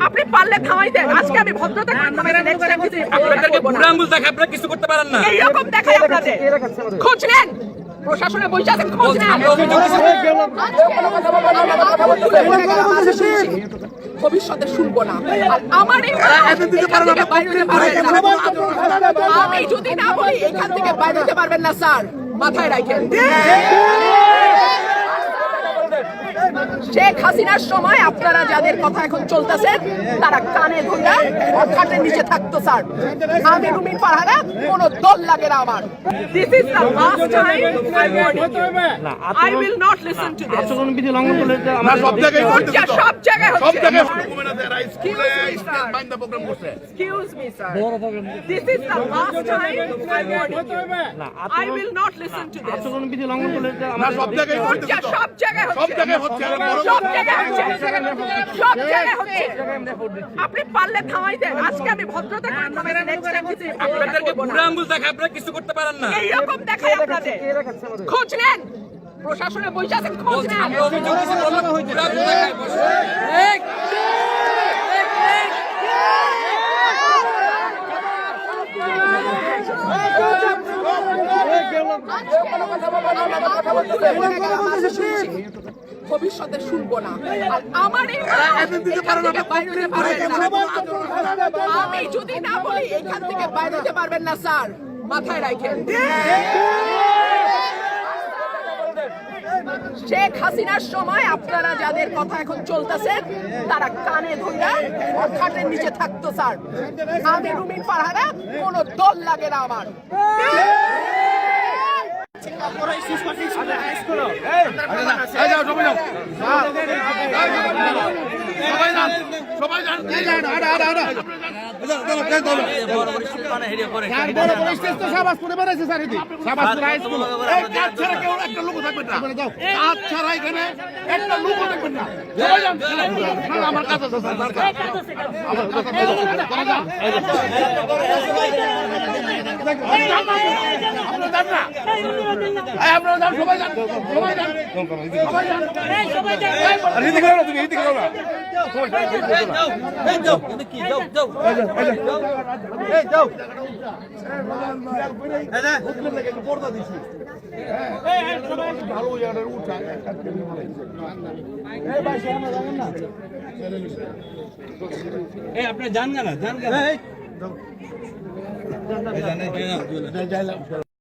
আপনি পারলে থামাই দেন। আজকে আমি ভদ্রতা করে থামাই দেন। নেক্সট টাইম যদি আপনাদেরকে বুড়া আঙ্গুল দেখায় আপনারা কিছু করতে পারেন না। এইরকম দেখাই আপনাদের। খোঁজ নেন, প্রশাসনে বসে আছেন, খোঁজ নেন। ভবিষ্যতে শুনবো না। আর আমার এই আমি যদি না বলি এখান থেকে বাইরে যেতে পারবেন না স্যার, মাথায় রাখেন। শেখ হাসিনার সময় আপনারা যাদের কথা এখন চলতেছেন তারা কানে ধরে খাটের নিচে থাকতো স্যার। আমি রুমিন ফারহানা, কোনো দল লাগে না আমার। This is the last time I warn you. I will not listen to this. আচরণবিধি লঙ্ঘন করলে সব জায়গায় হচ্ছে। Excuse me, sir. This is the last time I warn you. I will not listen to this. আচরণবিধি লঙ্ঘন করলে সব জায়গায় হচ্ছে। সব জায়গায় হচ্ছে। আপনি পারলে থামাই দেন। আজকে আমি ভদ্রতা করে থামাই দেন। নেক্সট টাইম যদি আপনাদেরকে বুড়া আঙ্গুল দেখায় আপনারা কিছু করতে পারেন না। এইরকম দেখাই আপনাদের। খোঁজ নেন, প্রশাসনে বসে আছেন, খোঁজ নেন। আমরা অভিযোগ করছি বুড়া আঙ্গুল দেখায় বসে। ভবিষ্যতে শুনবো না। আর আমার এই আমি যদি না বলি এখান থেকে বাইরে যেতে পারবেন না স্যার, মাথায় রাখেন। শেখ হাসিনার সময় আপনারা যাদের কথা এখন চলতেছেন তারা কানে ধরে খাটের নিচে থাকতো স্যার। আমি রুমিন ফারহানা, কোনো দল লাগে না আমার। আপনি জান না